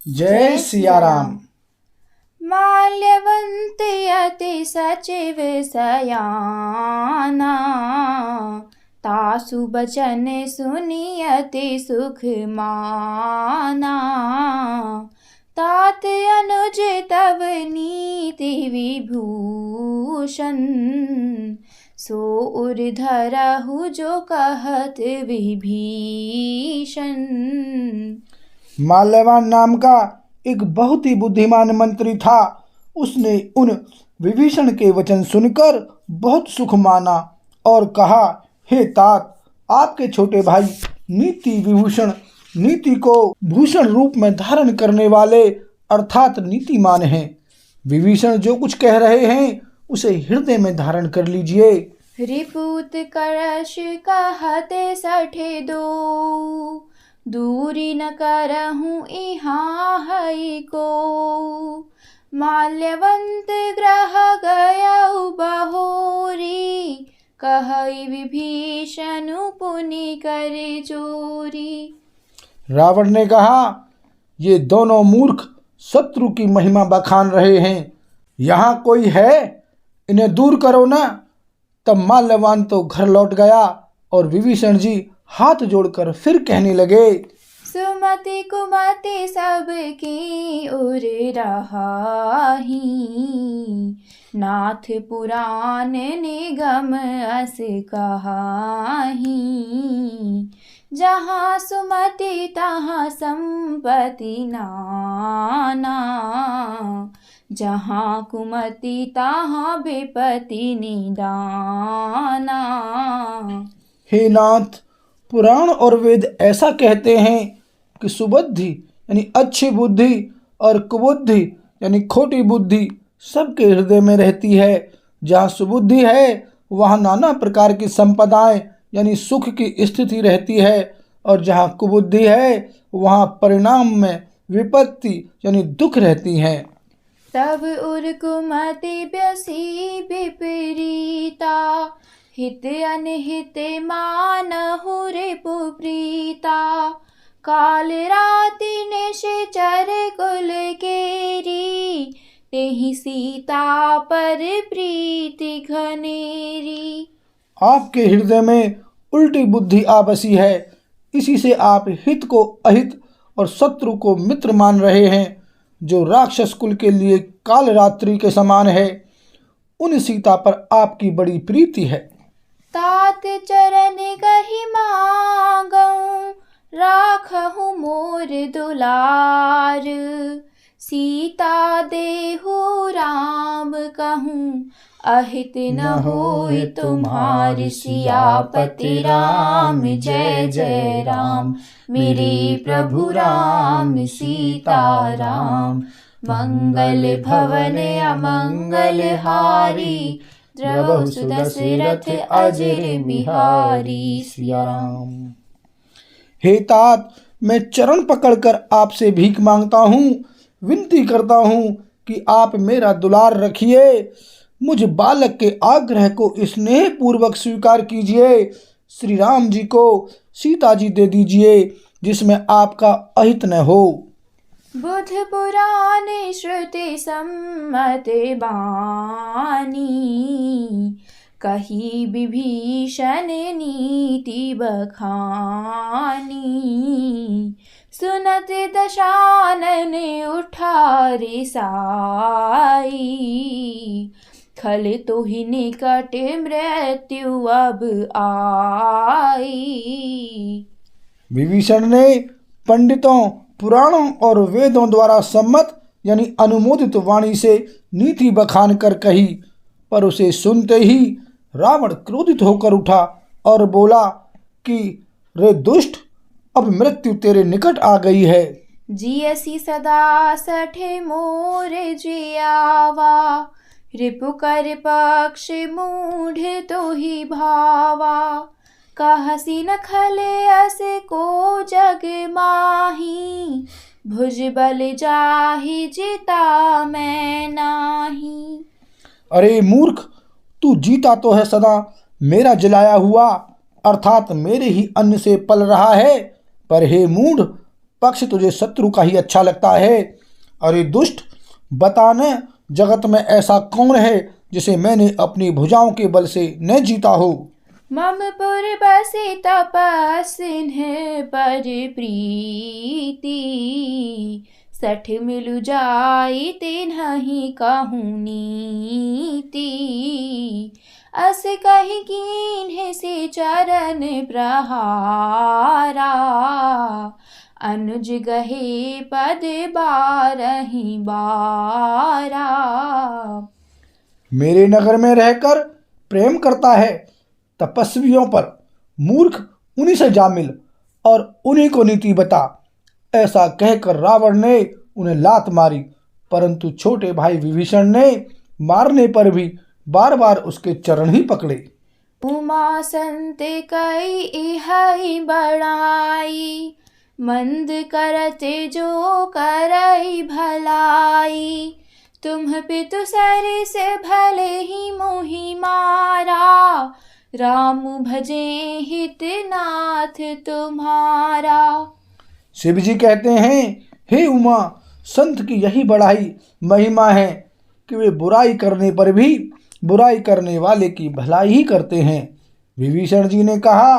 जय सिया राम। माल्यवंत अति सचिव सयाना, तासु बचन सुनि अति सुख माना। तात अनुज तव नीति विभूषण, सो उर धरहु जो कहत विभीषण। माल्यवान नाम का एक बहुत ही बुद्धिमान मंत्री था। उसने उन विभीषण के वचन सुनकर बहुत सुख माना और कहा, हे तात, आपके छोटे भाई नीति विभूषण, नीति को भूषण रूप में धारण करने वाले अर्थात नीतिमान हैं। विभीषण जो कुछ कह रहे हैं उसे हृदय में धारण कर लीजिए। रिपुत करश कहते सठे दो, दूरी न करहूँ इहाँ हई को। माल्यवंत ग्रह गयउ बहोरी, कहई विभीषण पुनि करे चोरी। रावण ने कहा, ये दोनों मूर्ख शत्रु की महिमा बखान रहे हैं। यहाँ कोई है, इन्हें दूर करो ना। तब माल्यवान तो घर लौट गया और विभीषण जी हाथ जोड़कर फिर कहने लगे, सुमति कुमति सबकी उर रहाही, नाथ पुराण निगम अस कहाही। जहाँ सुमति तहाँ संपत्ति नाना, जहाँ कुमति तहाँ विपत्ति निदाना। हे नाथ, पुराण और वेद ऐसा कहते हैं कि सुबुद्धि यानी अच्छी बुद्धि और कुबुद्धि यानी खोटी बुद्धि सबके हृदय में रहती है। जहाँ सुबुद्धि है वहाँ नाना प्रकार की संपदाएं यानी सुख की स्थिति रहती है, और जहाँ कुबुद्धि है वहाँ परिणाम में विपत्ति यानी दुख रहती हैं। तब उर कुमति व्यसी विपरीता, हित अनहित मानहु रिपु प्रीता। काल राति निश्चर कुल केरी, तेहि सीता पर प्रीति घनेरी। आपके हृदय में उल्टी बुद्धि आ बसी है, इसी से आप हित को अहित और शत्रु को मित्र मान रहे हैं। जो राक्षस कुल के लिए काल रात्रि के समान है, उन सीता पर आपकी बड़ी प्रीति है। तात चरण कहि मांगऊँ, राखहु मोर दुलार। सीता देहु राम कहूँ, अहित न होय तुम्हारी। सियापति राम जय जय राम, मेरे प्रभु राम सीता राम। मंगल भवन अमंगल हारी, द्रवहु सुदशरथ अजर बिहारी। सिया राम। हे तात, मैं चरण पकड़कर आपसे भीख मांगता हूँ, विनती करता हूँ कि आप मेरा दुलार रखिए। मुझ बालक के आग्रह को स्नेह पूर्वक स्वीकार कीजिए। श्री राम जी को सीता जी दे दीजिए, जिसमें आपका अहित न हो। बुध पुराण श्रुति सम्मत बानी, कही विभीषण नीति बखानी। सुनत दशानन उठा रिसाई, खल तोहि निकट मृत्यु अब आई। विभीषण ने पंडितों, पुराणों और वेदों द्वारा सम्मत यानी अनुमोदित वाणी से नीति बखान कर कही, पर उसे सुनते ही रावण क्रोधित होकर उठा और बोला कि रे दुष्ट, अब मृत्यु तेरे निकट आ गई है। जियसी सदा सठे मोर जियावा, रिपु कर पक्ष मूढ़ तो ही भावा। कहसी न खले अस को जग माही, भुज बल जाहि जिता मैं नाही। अरे मूर्ख, तू जीता तो है सदा मेरा जलाया हुआ, अर्थात मेरे ही अन्न से पल रहा है, पर हे मूढ़, पक्ष तुझे शत्रु का ही अच्छा लगता है। अरे दुष्ट, बता न, जगत में ऐसा कौन है जिसे मैंने अपनी भुजाओं के बल से न जीता हो। मम पुर बसी तपस्विन्ह पर प्रीति, सठ मिलु जाई तिन्हि कहूँ नीति। अस कहि कीन्ह से चरण प्रहारा, अनुज गहे पद बारहि बारा। मेरे नगर में रहकर प्रेम करता है तपस्वियों पर, मूर्ख उन्हीं से जा मिल और उन्हीं को नीति बता। ऐसा कहकर रावण ने उन्हें लात मारी, परंतु छोटे भाई विभीषण ने मारने पर भी बार बार उसके चरण ही पकड़े। उमा संत कई इहै बड़ाई, मंद करते जो करई भलाई। तुम पितु सरिस भले ही मोहि मारा, राम भजे हित नाथ तुम्हारा। शिव जी कहते हैं, हे उमा, संत की यही बढ़ाई महिमा है कि वे बुराई करने पर भी बुराई करने वाले की भलाई ही करते हैं। विभीषण जी ने कहा,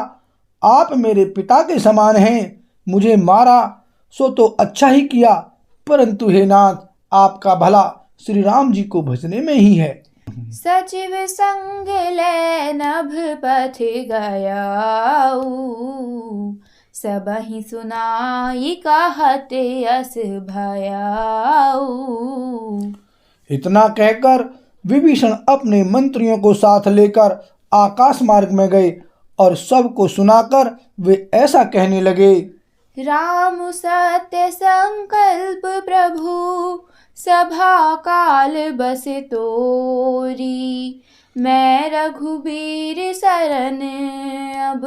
आप मेरे पिता के समान हैं, मुझे मारा सो तो अच्छा ही किया, परंतु हे नाथ, आपका भला श्री राम जी को भजने में ही है। सचिव संग ले नभ पथ गयाऊ, सबहि सुनाई कहते अस भयाऊ। इतना कहकर विभीषण अपने मंत्रियों को साथ लेकर आकाश मार्ग में गए और सबको सुनाकर वे ऐसा कहने लगे। राम सत्य संकल्प प्रभु, सभा काल बस तोरी। मैं रघुबीर शरण अब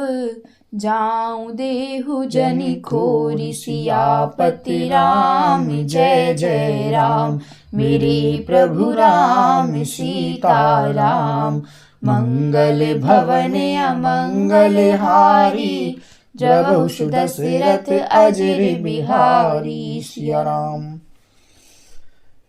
जाऊं देहु जनि खोरी। सियापति राम जय जय राम, मेरे प्रभु राम सीताराम। मंगल भवन अमंगल हारी, जब दशरथ अजर बिहारी। सिया राम।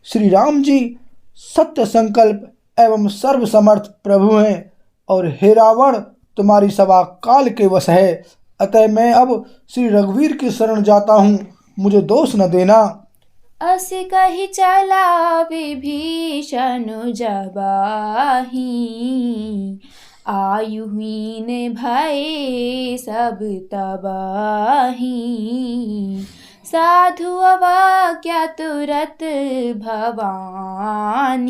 श्री राम जी सत्य संकल्प एवं सर्वसमर्थ प्रभु हैं और हे रावण, तुम्हारी सभा काल के वश है, अतः मैं अब श्री रघुवीर की शरण जाता हूँ, मुझे दोष न देना। अस कहि चला विभीषण जबाही, आयुहीन भये सब तबाही। साधु अवज्ञा तुरत भवानी,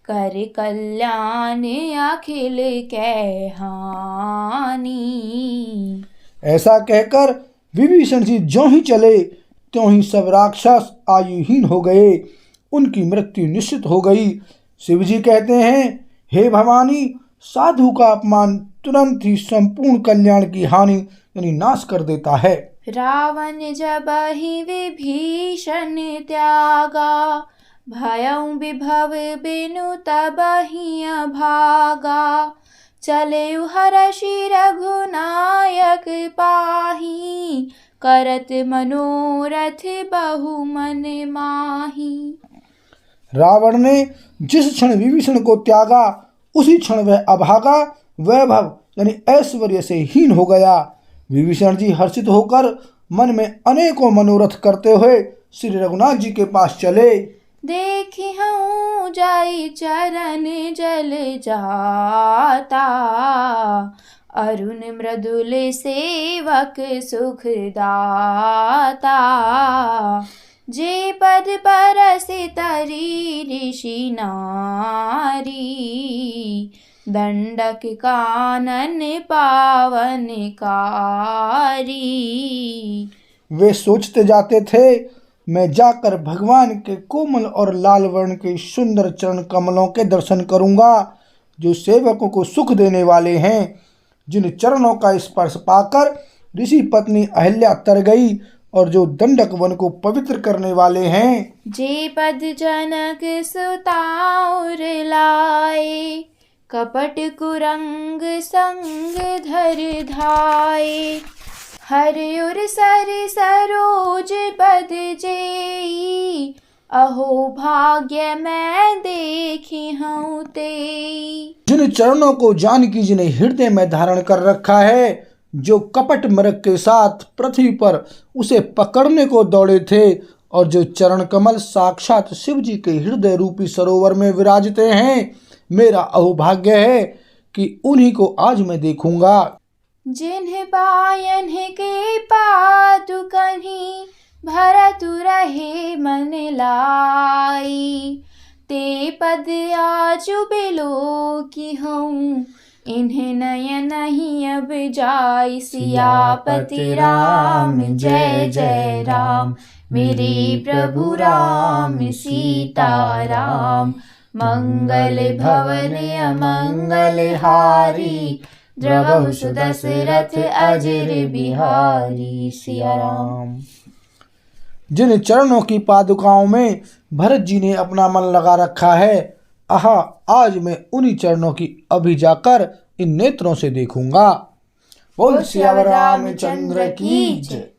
कर कल्याण अखिल कै हानि। ऐसा कहकर विभीषण जी ज्यों ही चले त्यों ही सब राक्षस आयुहीन हो गए, उनकी मृत्यु निश्चित हो गई। शिव जी कहते हैं, हे भवानी, साधु का अपमान तुरंत ही संपूर्ण कल्याण की हानि यानी नाश कर देता है। रावण जब ही विभीषण त्यागा, भयउ विभव बिनु तब ही भागा। चले हर्षि रघुनायक पाही, करत मनोरथ बहु मन माही। रावण ने जिस क्षण विभीषण को त्यागा, उसी क्षण वह अभागा वैभव यानी ऐश्वर्य से हीन हो गया। विभीषण जी हर्षित होकर मन में अनेकों मनोरथ करते हुए श्री रघुनाथ जी के पास चले। देखी हूँ जाई चरण जल जाता, अरुण मृदुल सेवक सुख दाता। जे पद परसि तरी ऋषि नारी, दंडक कानन पावन कारी। वे सोचते जाते थे, मैं जाकर भगवान के कोमल और लाल वर्ण के सुंदर चरण कमलों के दर्शन करूंगा, जो सेवकों को सुख देने वाले हैं, जिन चरणों का स्पर्श पाकर ऋषि पत्नी अहिल्या तर गई और जो दंडक वन को पवित्र करने वाले हैं। जे पद जनक सुताउर लाए, कपट कुरंग संग धर धाये। हरि उर सरि सरोज पद जेई, अहो भाग्य मैं देखी हूँ तेई। जिन चरणों को जानकी जी ने हृदय में धारण कर रखा है, जो कपट मृग के साथ पृथ्वी पर उसे पकड़ने को दौड़े थे, और जो चरण कमल साक्षात शिव जी के हृदय रूपी सरोवर में विराजते हैं, मेरा अहोभाग्य है कि उन्हीं को आज मैं देखूंगा। जिन्ह पायन के पादुकन्हि, भरत रहे मन लाई। ते पद आजु बिलो की हूँ, इन्हें नयन नहीं अब जाई। सियापति राम जय जय राम, मेरे प्रभु राम सीता राम। मंगल भवन अमंगल हारी, द्रवहु सुदशरथ अजर बिहारी। सिया राम। जिन चरणों की पादुकाओं में भरत जी ने अपना मन लगा रखा है, आहा आज मैं उन्हीं चरणों की अभी जाकर इन नेत्रों से देखूंगा। बोल सियावर रामचंद्र की जय।